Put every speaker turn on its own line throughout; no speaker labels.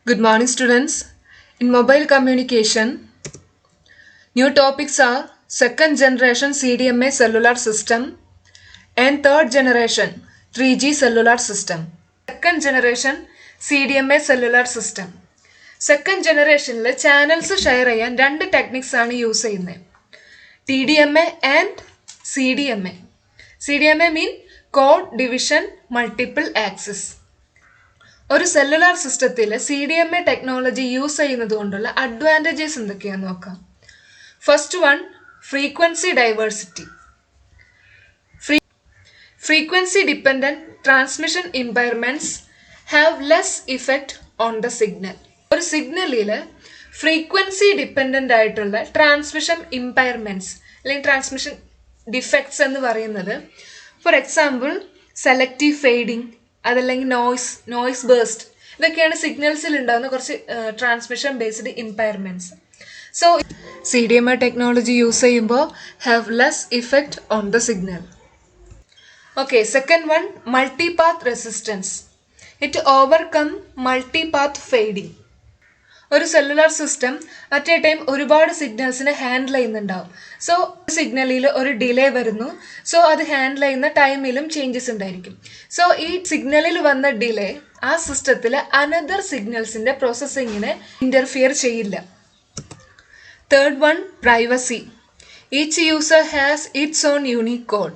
Good morning, students. In mobile communication, new topics are second generation CDMA cellular system and third generation 3G cellular system. Second generation CDMA cellular system. Second generation channels share ചെയ്യാൻ രണ്ട് techniques ആണ് use ചെയ്യുന്നത്. TDMA and CDMA. CDMA mean code division multiple access. ഒരു cellular സിസ്റ്റത്തിൽ CDMA technology use ചെയ്യുന്നത് കൊണ്ടുള്ള advantages എന്തൊക്കെയാണെന്ന് നോക്കാം. First one, frequency diversity. Frequency dependent transmission impairments have less effect on the signal. ഒരു സിഗ്നലിൽ ഫ്രീക്വൻസി ഡിപ്പെൻഡൻ്റ് ആയിട്ടുള്ള ട്രാൻസ്മിഷൻ ഇമ്പയർമെൻറ്റ്സ് അല്ലെങ്കിൽ ട്രാൻസ്മിഷൻ ഡിഫക്ട്സ് എന്ന് പറയുന്നത് ഫോർ എക്സാമ്പിൾ സെലക്റ്റീവ് ഫെയ്ഡിങ്, അതല്ലെങ്കിൽ നോയ്സ് ബേസ്റ്റ്, ഇതൊക്കെയാണ് സിഗ്നൽസിൽ ഉണ്ടാകുന്ന കുറച്ച് transmission based impairments. So CDMA technology use ചെയ്യുമ്പോൾ have less effect on the signal. Okay, second one, multipath resistance. It overcome multipath fading. ഒരു cellular system at a time ഒരുപാട് സിഗ്നൽസിനെ handle ചെയ്യുന്നുണ്ടാവും. സോ സിഗ്നലിൽ ഒരു ഡിലേ വരുന്നു. സോ അത് handle ചെയ്യുന്ന ടൈമിലും ചേഞ്ചസ് ഉണ്ടായിരിക്കും. സോ ഈ സിഗ്നലിൽ വന്ന ഡിലേ ആ സിസ്റ്റത്തിൽ അനദർ സിഗ്നൽസിൻ്റെ പ്രോസസ്സിങ്ങിനെ ഇൻ്റർഫിയർ ചെയ്യില്ല. Third one, privacy. Each user has it's on unique code.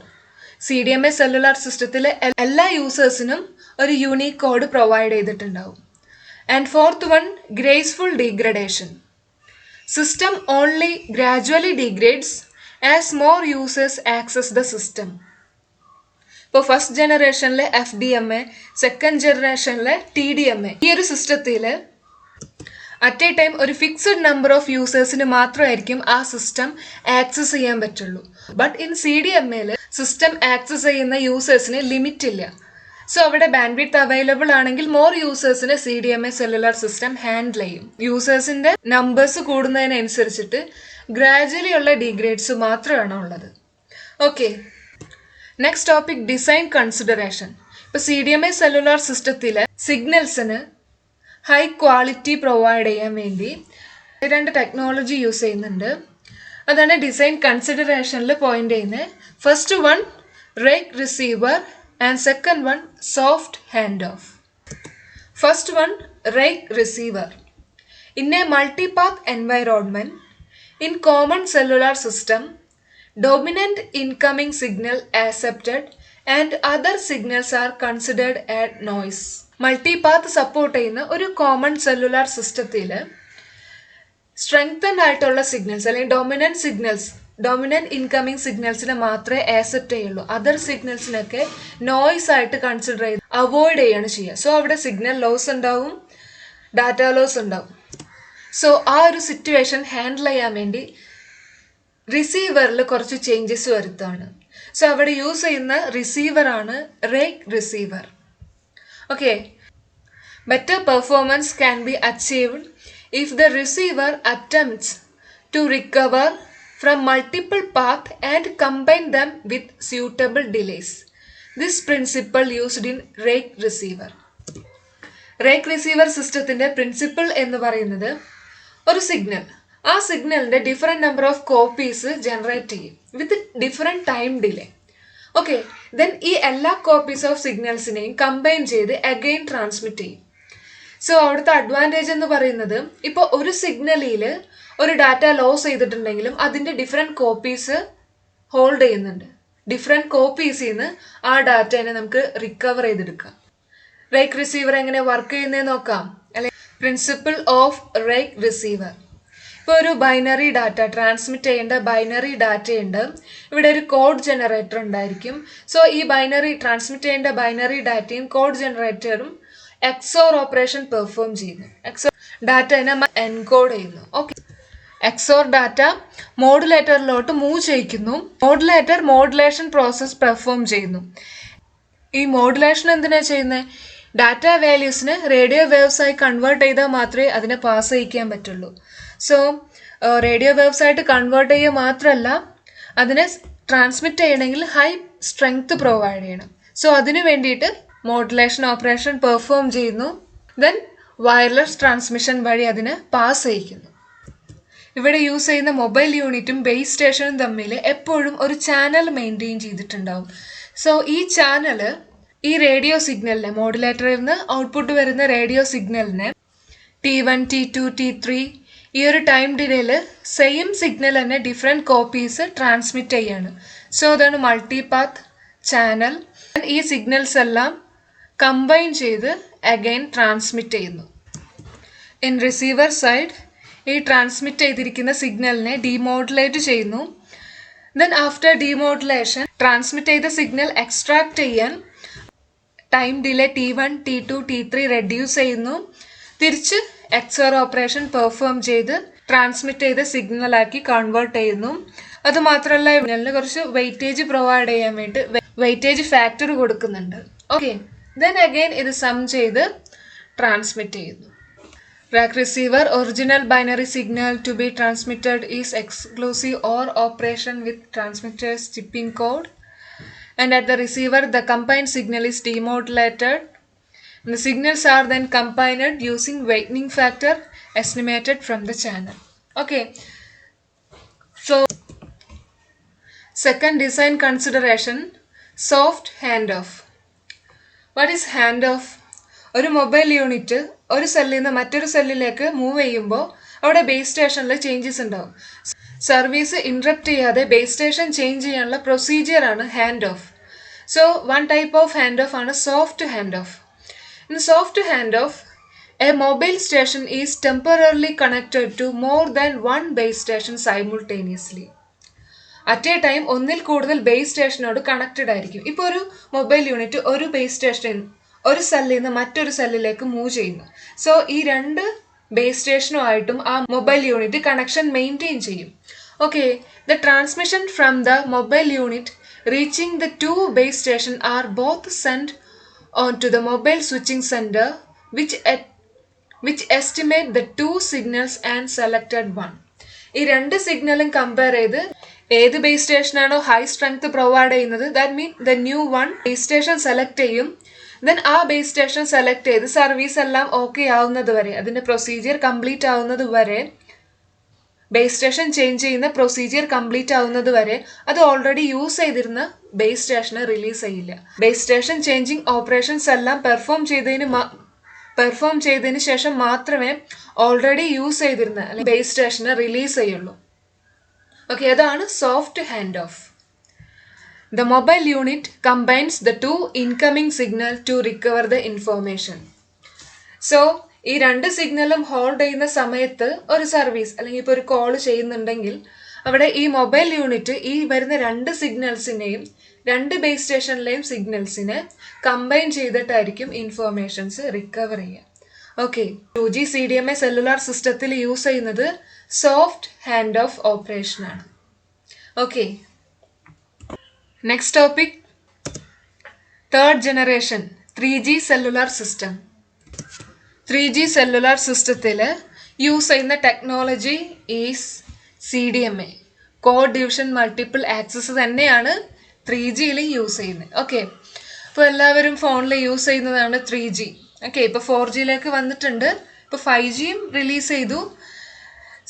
CDMA cellular സിസ്റ്റത്തിലെ എല്ലാ യൂസേഴ്സിനും ഒരു യൂണീക്ക് കോഡ് പ്രൊവൈഡ് ചെയ്തിട്ടുണ്ടാവും. And fourth one, graceful degradation. System only gradually degrades as more users access the system. ഇപ്പോൾ first ജനറേഷനിലെ FDMA, second ജനറേഷനിലെ TDMA, ഈ ഒരു സിസ്റ്റത്തിൽ അറ്റ് എ ടൈം ഒരു ഫിക്സഡ് നമ്പർ ഓഫ് യൂസേഴ്സിന് മാത്രമായിരിക്കും ആ സിസ്റ്റം ആക്സസ് ചെയ്യാൻ പറ്റുള്ളൂ. ബട്ട് ഇൻ CDMAയിൽ സിസ്റ്റം ആക്സസ് ചെയ്യുന്ന യൂസേഴ്സിന് ലിമിറ്റ് ഇല്ല. സോ അവിടെ ബാൻഡ്വിഡ്ത്ത് അവൈലബിൾ ആണെങ്കിൽ മോർ യൂസേഴ്സിന് CDMA സെല്ലുലാർ സിസ്റ്റം ഹാൻഡിൽ ചെയ്യും. യൂസേഴ്സിൻ്റെ നമ്പേഴ്സ് കൂടുന്നതിനനുസരിച്ചിട്ട് ഗ്രാജുവലി ഉള്ള ഡിഗ്രേഡ്സ് മാത്രമാണ് ഉള്ളത്. Okay, next topic, design consideration. ഇപ്പോൾ CDMA സെല്ലുലാർ സിസ്റ്റത്തിലെ സിഗ്നൽസിന് ഹൈ ക്വാളിറ്റി പ്രൊവൈഡ് ചെയ്യാൻ വേണ്ടി രണ്ട് ടെക്നോളജി യൂസ് ചെയ്യുന്നുണ്ട്. അതാണ് ഡിസൈൻ കൺസിഡറേഷനിൽ പോയിന്റ് ചെയ്യുന്നത്. First one, rake receiver and second one, soft handoff. First one, rake receiver. In a multipath environment, in common cellular system, dominant incoming signal accepted and other signals are considered as noise. Multipath support ചെയ്യുന്ന ഒരു common cellular സിസ്റ്റത്തിൽ strengthened ആയിട്ടുള്ള signals അല്ലെങ്കിൽ dominant incoming സിഗ്നൽസിനെ മാത്രമേ accept ചെയ്യുള്ളൂ. Other സിഗ്നൽസിനൊക്കെ noise ആയിട്ട് കൺസിഡർ ചെയ്ത് അവോയ്ഡ് ചെയ്യാണ് ചെയ്യുക. സോ അവിടെ സിഗ്നൽ ലോസ് ഉണ്ടാവും, ഡാറ്റ ലോസ് ഉണ്ടാവും. സോ ആ ഒരു സിറ്റുവേഷൻ ഹാൻഡിൽ ചെയ്യാൻ വേണ്ടി റിസീവറിൽ കുറച്ച് ചേഞ്ചസ് വരുത്താണ്. സോ അവിടെ യൂസ് ചെയ്യുന്ന റിസീവറാണ് rake receiver. Okay, better performance can be achieved if the receiver attempts to recover from multiple paths and combine them with suitable delays. This principle used in rake receiver. Rake receiver സിസ്റ്റത്തിൻ്റെ principle എന്ന് പറയുന്നത് ഒരു signal, ആ സിഗ്നലിൻ്റെ different number of copies generate ചെയ്യും with different time delay. Okay, then ഈ എല്ലാ copies of സിഗ്നൽസിനെയും കമ്പൈൻ ചെയ്ത് അഗെയിൻ ട്രാൻസ്മിറ്റ് ചെയ്യും. സോ അവിടുത്തെ അഡ്വാൻറ്റേജ് എന്ന് പറയുന്നത് ഇപ്പോൾ ഒരു സിഗ്നലിൽ ഒരു ഡാറ്റ ലോസ് ചെയ്തിട്ടുണ്ടെങ്കിലും അതിൻ്റെ ഡിഫറെൻറ്റ് കോപ്പീസ് ഹോൾഡ് ചെയ്യുന്നുണ്ട്. ഡിഫറെൻറ്റ് കോപ്പീസിൽ നിന്ന് ആ ഡാറ്റേനെ നമുക്ക് റിക്കവർ ചെയ്തെടുക്കാം. റേക്ക് റിസീവർ എങ്ങനെ വർക്ക് ചെയ്യുന്നതെന്ന് നോക്കാം. അല്ലെങ്കിൽ പ്രിൻസിപ്പിൾ ഓഫ് റേക്ക് റിസീവർ. ഇപ്പോൾ ഒരു ബൈനറി ഡാറ്റ ട്രാൻസ്മിറ്റ് ചെയ്യേണ്ട ബൈനറി ഡാറ്റയുണ്ട്. ഇവിടെ ഒരു കോഡ് ജനറേറ്റർ ഉണ്ടായിരിക്കും. സോ ഈ ട്രാൻസ്മിറ്റ് ചെയ്യേണ്ട ബൈനറി ഡാറ്റയും കോഡ് ജനറേറ്ററും XOR ഓപ്പറേഷൻ പെർഫോം ചെയ്യുന്നു. XOR ഡാറ്റനെ എൻകോഡ് ചെയ്യുന്നു. ഓക്കെ, XOR ഡാറ്റ മോഡുലേറ്ററിലോട്ട് മൂവ് ചെയ്യിക്കുന്നു. മോഡുലേറ്റർ മോഡുലേഷൻ പ്രോസസ് പെർഫോം ചെയ്യുന്നു. ഈ മോഡുലേഷൻ എന്തിനാണ് ചെയ്യുന്നത്? ഡാറ്റ വാല്യൂസിന് റേഡിയോ വേവ്സ് ആയി കൺവേർട്ട് ചെയ്താൽ മാത്രമേ അതിനെ പാസ് ചെയ്യിക്കാൻ പറ്റുള്ളൂ. സോ റേഡിയോ വേവ്സ് ആയിട്ട് കൺവേർട്ട് ചെയ്യുക മാത്രമല്ല, അതിനെ ട്രാൻസ്മിറ്റ് ചെയ്യണമെങ്കിൽ ഹൈ സ്ട്രെങ്ത് പ്രൊവൈഡ് ചെയ്യണം. സോ അതിനു വേണ്ടിയിട്ട് മോഡുലേഷൻ ഓപ്പറേഷൻ പെർഫോം ചെയ്യുന്നു. ദെൻ വയർലെസ് ട്രാൻസ്മിഷൻ വഴി അതിനെ പാസ് ചെയ്യിക്കുന്നു. ഇവിടെ യൂസ് ചെയ്യുന്ന മൊബൈൽ യൂണിറ്റും ബേസ് സ്റ്റേഷനും തമ്മിൽ എപ്പോഴും ഒരു ചാനൽ മെയിൻറ്റെയിൻ ചെയ്തിട്ടുണ്ടാവും. സോ ഈ ചാനൽ ഈ റേഡിയോ സിഗ്നലിനെ, മോഡുലേറ്ററിൽ നിന്ന് ഔട്ട്പുട്ട് വരുന്ന റേഡിയോ സിഗ്നലിനെ T1, T2, T3 ഈ ഒരു ടൈം ഡിലേയിൽ സെയിം സിഗ്നൽ തന്നെ ഡിഫറെൻറ്റ് കോപ്പീസ് ട്രാൻസ്മിറ്റ് ചെയ്യാണ്. സോ അതാണ് മൾട്ടിപാത്ത് ചാനൽ. ഈ സിഗ്നൽസ് എല്ലാം കമ്പൈൻ ചെയ്ത് അഗൈൻ ട്രാൻസ്മിറ്റ് ചെയ്യുന്നു. ഇൻ റിസീവർ സൈഡ് ഈ ട്രാൻസ്മിറ്റ് ചെയ്തിരിക്കുന്ന സിഗ്നലിനെ ഡീമോഡുലേറ്റ് ചെയ്യുന്നു. ദെൻ ആഫ്റ്റർ ഡീമോഡുലേഷൻ ട്രാൻസ്മിറ്റ് ചെയ്ത സിഗ്നൽ എക്സ്ട്രാക്ട് ചെയ്യാൻ time delay T1, T2, T3 reduce ചെയ്യുന്നു. തിരിച്ച് XOR ഓപ്പറേഷൻ പെർഫോം ചെയ്ത് ട്രാൻസ്മിറ്റ് ചെയ്ത സിഗ്നലാക്കി കൺവേർട്ട് ചെയ്യുന്നു. അതുമാത്രമല്ല ഇതിന് കുറച്ച് വെയിറ്റേജ് പ്രൊവൈഡ് ചെയ്യാൻ വേണ്ടി വെയിറ്റേജ് ഫാക്ടർ കൊടുക്കുന്നുണ്ട്. ഓക്കെ, ദെൻ അഗൈൻ ഇത് സം ചെയ്ത് ട്രാൻസ്മിറ്റ് ചെയ്യുന്നു. Rack receiver original binary signal to be transmitted is exclusive OR operation with transmitter's chipping code, and at the receiver the combined signal is demodulated. The signals are then combined using weighting factor estimated from the channel. Okay, so second design consideration, soft handoff. What is handoff? ഒരു mobile unit ഒരു സെല്ലിൽ നിന്ന് മറ്റൊരു സെല്ലിലേക്ക് move ചെയ്യുമ്പോൾ അവിടെ base സ്റ്റേഷനിൽ changes ഉണ്ടാവും. Service interrupt ചെയ്യാതെ ബേസ് സ്റ്റേഷൻ ചേഞ്ച് ചെയ്യാനുള്ള പ്രൊസീജിയറാണ് hand off. So one type of hand off ആണ് soft hand off. In soft hand off a mobile station is temporarily connected to more than one base station simultaneously. At a time ഒന്നിൽ കൂടുതൽ base സ്റ്റേഷനോട് connected ആയിരിക്കും. ഇപ്പോൾ ഒരു mobile unit ഒരു base station ഒരു സെല്ലിൽ നിന്ന് മറ്റൊരു സെല്ലിലേക്ക് മൂവ് ചെയ്യുന്നു. സോ ഈ രണ്ട് ബേസ് സ്റ്റേഷനുമായിട്ടും ആ മൊബൈൽ യൂണിറ്റ് കണക്ഷൻ മെയിൻറ്റെയിൻ ചെയ്യും. Okay, the transmission from the mobile unit reaching the two base station are both send on to the mobile switching centre which estimate the two signals and selected one. ഈ രണ്ട് സിഗ്നലും compare ചെയ്ത് ഏത് base സ്റ്റേഷനാണോ high strength provide ചെയ്യുന്നത്, that mean the new one base station select ചെയ്യും. Then ആ base station select ചെയ്ത് സർവീസ് എല്ലാം ഓക്കെ ആവുന്നത് വരെ, അതിൻ്റെ പ്രൊസീജിയർ കംപ്ലീറ്റ് ആവുന്നത് വരെ, ബേസ് സ്റ്റേഷൻ ചേഞ്ച് ചെയ്യുന്ന പ്രൊസീജിയർ കംപ്ലീറ്റ് ആവുന്നത് വരെ അത് ഓൾറെഡി യൂസ് ചെയ്തിരുന്ന ബേസ് സ്റ്റേഷനെ റിലീസ് ചെയ്യില്ല. ബേസ് സ്റ്റേഷൻ ചേഞ്ചിങ് ഓപ്പറേഷൻസ് എല്ലാം പെർഫോം ചെയ്തതിന് ശേഷം മാത്രമേ ഓൾറെഡി യൂസ് ചെയ്തിരുന്ന ബേസ് സ്റ്റേഷനെ റിലീസ് ചെയ്യുള്ളൂ. ഓക്കെ, അതാണ് soft hand of. The mobile unit combines the two incoming signal to recover the information. So ഈ രണ്ട് സിഗ്നലും ഹോൾഡ് ചെയ്യുന്ന സമയത്ത് ഒരു സർവീസ് അല്ലെങ്കിൽ ഇപ്പോൾ ഒരു കോൾ ചെയ്യുന്നുണ്ടെങ്കിൽ അവിടെ ഈ മൊബൈൽ യൂണിറ്റ് ഈ വരുന്ന രണ്ട് സിഗ്നൽസിനെയും രണ്ട് ബേസ് സ്റ്റേഷനിലെയും സിഗ്നൽസിനെ കമ്പൈൻ ചെയ്തിട്ടായിരിക്കും ഇൻഫോർമേഷൻസ് റിക്കവർ ചെയ്യുക. ഓക്കെ, 2G CDMA സെല്ലുലാർ സിസ്റ്റത്തിൽ യൂസ് ചെയ്യുന്നത് സോഫ്റ്റ് ഹാൻഡ് ഓഫ് ഓപ്പറേഷനാണ്. Okay, next topic, third generation 3G cellular system. 3G cellular സിസ്റ്റത്തിൽ യൂസ് ചെയ്യുന്ന technology is CDMA, code division multiple access തന്നെയാണ് 3Gയിൽ യൂസ് ചെയ്യുന്നത്. ഓക്കെ, ഇപ്പോൾ എല്ലാവരും ഫോണിൽ യൂസ് ചെയ്യുന്നതാണ് 3G. ഓക്കെ, ഇപ്പോൾ 4Gയിലേക്ക് വന്നിട്ടുണ്ട്, ഇപ്പോൾ 5Gയും റിലീസ് ചെയ്തു.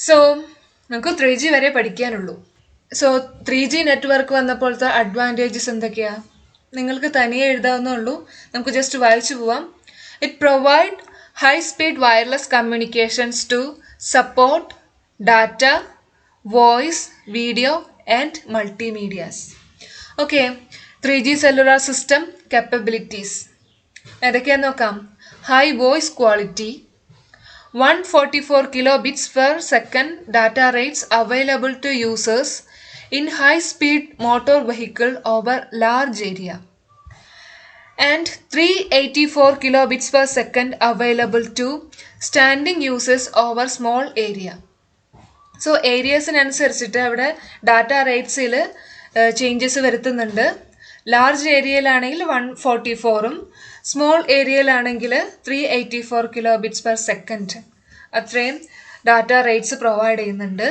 സോ നമുക്ക് 3G വരെ പഠിക്കാനുള്ളൂ. സോ 3G നെറ്റ്വർക്ക് വന്നപ്പോഴത്തെ അഡ്വാൻറ്റേജസ് എന്തൊക്കെയാണ് നിങ്ങൾക്ക് തനിയെ എഴുതാവുന്നുള്ളൂ. നമുക്ക് ജസ്റ്റ് വായിച്ചു പോവാം. It provide high speed wireless communications to support data, voice, video and multimedias. Okay, 3G cellular system capabilities ഏതൊക്കെയാന്ന് നോക്കാം. High voice quality, 144 kilobits per second data rates available to users in high-speed motor vehicle over large area, and 384 kilobits per second available to standing users over small area. സോ ഏരിയസിനനുസരിച്ചിട്ട് അവിടെ data റേറ്റ്സിൽ ചേഞ്ചസ് വരുത്തുന്നുണ്ട്. Large ഏരിയയിലാണെങ്കിൽ 144ഉം small ഏരിയയിലാണെങ്കിൽ 384 kilobits per second അത്രയും ഡാറ്റ റേറ്റ്സ് പ്രൊവൈഡ് ചെയ്യുന്നുണ്ട്.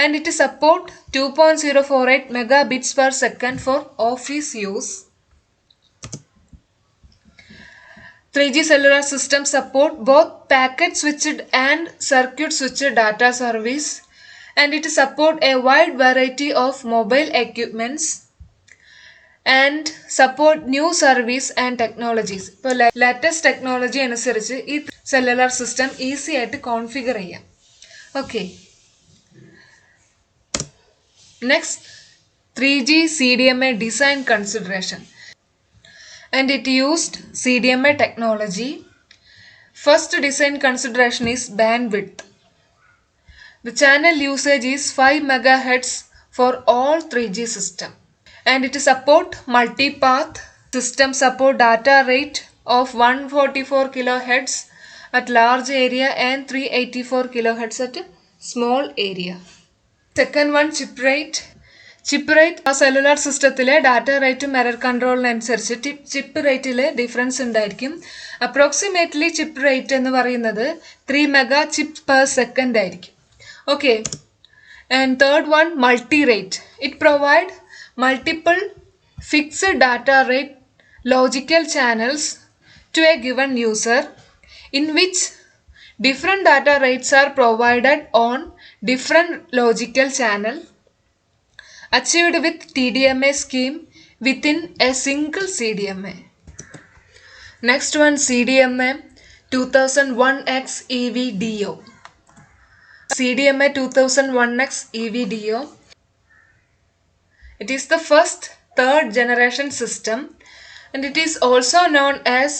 And it support 2.048 megabits per second for office use. 3G cellular system support both packet switched and circuit switched data service, and it support a wide variety of mobile equipments and support new service and technologies. ഇപ്പോൾ latest technology അനുസരിച്ച് ഈ cellular system easy ആയിട്ട് configure ചെയ്യാം. Okay. Next, 3G CDMA design consideration. And it used CDMA technology. First design consideration is bandwidth. The channel usage is 5 MHz for all 3G system. And it support multipath. System support data rate of 144 kHz at large area and 384 kHz at small area. Second one, chip rate. Chip rate ആ cellular സിസ്റ്റത്തിലെ data റേറ്റും error കൺട്രോളിനനുസരിച്ച് chip റേറ്റിൽ difference ഉണ്ടായിരിക്കും. Approximately chip rate എന്ന് പറയുന്നത് 3 mega chip per second ആയിരിക്കും. Okay. And third one, multi rate. It provide multiple fixed data rate logical channels to a given user in which different data rates are provided on different logical channel achieved with TDMA scheme within a single CDMA. Next one, CDMA 2001X EVDO. CDMA 2001X EVDO. It is the first third generation system and it is also known as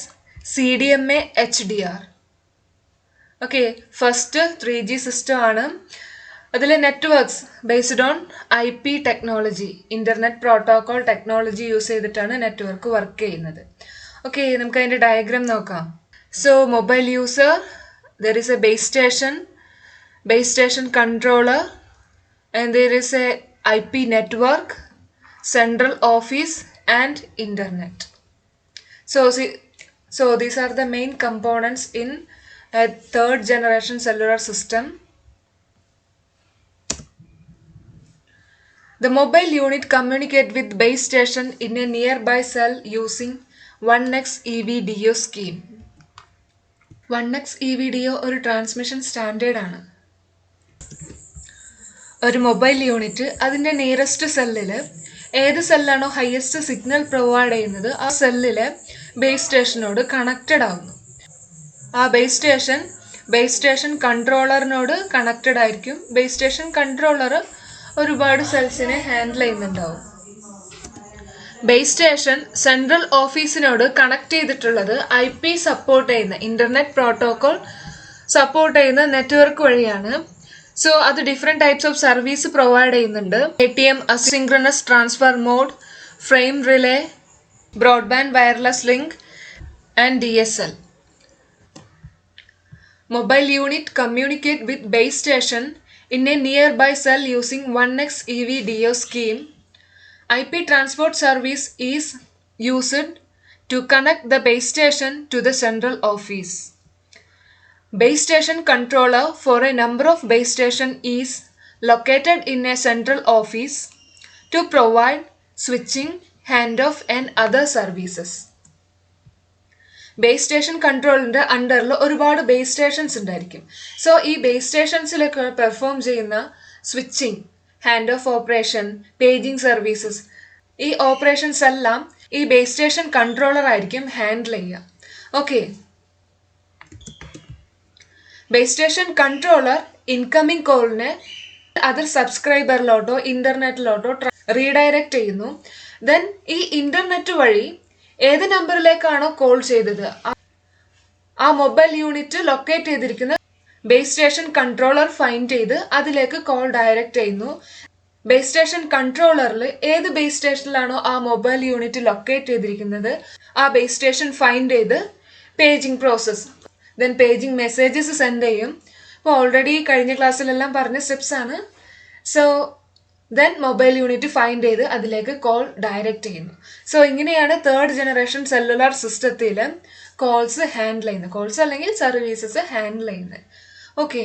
CDMA HDR. Okay, first 3G system ആണ്. അതിലെ networks based on IP technology, internet protocol technology use ചെയ്തിട്ടാണ് network work ചെയ്യുന്നത്. Okay, നമുക്ക് അതിൻ്റെ diagram നോക്കാം. So mobile user, there is A base station controller and there is A IP network, central office and internet. So these are the main components in a third generation cellular system. The mobile unit communicate with base station in a nearby cell using 1X EVDO scheme. 1X EVDO ഒരു transmission standard ആണ്. ഒരു mobile unit അതിൻ്റെ nearest സെല്ലിൽ ഏത് സെല്ലാണോ highest signal provide ചെയ്യുന്നത് ആ സെല്ലിലെ base സ്റ്റേഷനോട് കണക്റ്റഡ് ആവുന്നു. ആ ബേസ് സ്റ്റേഷൻ കൺട്രോളറിനോട് കണക്റ്റഡ് ആയിരിക്കും. ബേസ് സ്റ്റേഷൻ കൺട്രോളർ ഒരുപാട് സെൽസിനെ ഹാൻഡിൽ ചെയ്യുന്നുണ്ടാവും. ബേസ് സ്റ്റേഷൻ സെൻട്രൽ ഓഫീസിനോട് കണക്ട് ചെയ്തിട്ടുള്ളത് IP സപ്പോർട്ട് ചെയ്യുന്ന ഇൻ്റർനെറ്റ് പ്രോട്ടോകോൾ സപ്പോർട്ട് ചെയ്യുന്ന നെറ്റ്വർക്ക് വഴിയാണ്. സോ അത് different types of service provide ചെയ്യുന്നുണ്ട്. ATM asynchronous transfer mode, frame relay, broadband wireless link and DSL. Mobile unit communicate with base station in a nearby cell using 1X EVDO scheme. IP transport service is used to connect the base station to the central office. Base station controller for a number of base station is located in a central office to provide switching, handoff and other services. Base station കൺട്രോളിൻ്റെ അണ്ടറിൽ ഒരുപാട് base station ഉണ്ടായിരിക്കും. So ഈ base സ്റ്റേഷൻസിലൊക്കെ perform ചെയ്യുന്ന switching, hand off operation, paging services, ഈ operations എല്ലാം ഈ ബേസ് സ്റ്റേഷൻ കൺട്രോളർ ആയിരിക്കും ഹാൻഡിൽ ചെയ്യുക. Okay, base station controller incoming കോളിനെ അതർ സബ്സ്ക്രൈബറിലോട്ടോ ഇൻ്റർനെറ്റിലോട്ടോ റീഡയറക്റ്റ് ചെയ്യുന്നു. ദെൻ ഈ ഇൻ്റർനെറ്റ് വഴി ഏത് നമ്പറിലേക്കാണോ കോൾ ചെയ്തത് ആ മൊബൈൽ യൂണിറ്റ് ലൊക്കേറ്റ് ചെയ്തിരിക്കുന്ന ബേസ് സ്റ്റേഷൻ കൺട്രോളർ ഫൈൻഡ് ചെയ്ത് അതിലേക്ക് കോൾ ഡയറക്റ്റ് ചെയ്യുന്നു. ബേസ് സ്റ്റേഷൻ കൺട്രോളറിൽ ഏത് ബേസ് സ്റ്റേഷനിലാണോ ആ മൊബൈൽ യൂണിറ്റ് ലൊക്കേറ്റ് ചെയ്തിരിക്കുന്നത് ആ ബേസ് സ്റ്റേഷൻ ഫൈൻഡ് ചെയ്ത് paging process, then paging messages send ചെയ്യും. ഇപ്പോൾ ഓൾറെഡി കഴിഞ്ഞ ക്ലാസ്സിലെല്ലാം പറഞ്ഞ സ്റ്റെപ്സ് ആണ്. So then mobile unit find ചെയ്ത് അതിലേക്ക് കോൾ ഡയറക്റ്റ് ചെയ്യുന്നു. സോ ഇങ്ങനെയാണ് തേർഡ് ജനറേഷൻ സെല്ലുലാർ സിസ്റ്റത്തിൽ കോൾസ് ഹാൻഡിൽ ചെയ്യുന്നത്, കോൾസ് അല്ലെങ്കിൽ സർവീസസ് ഹാൻഡിൽ ചെയ്യുന്നത്. ഓക്കെ.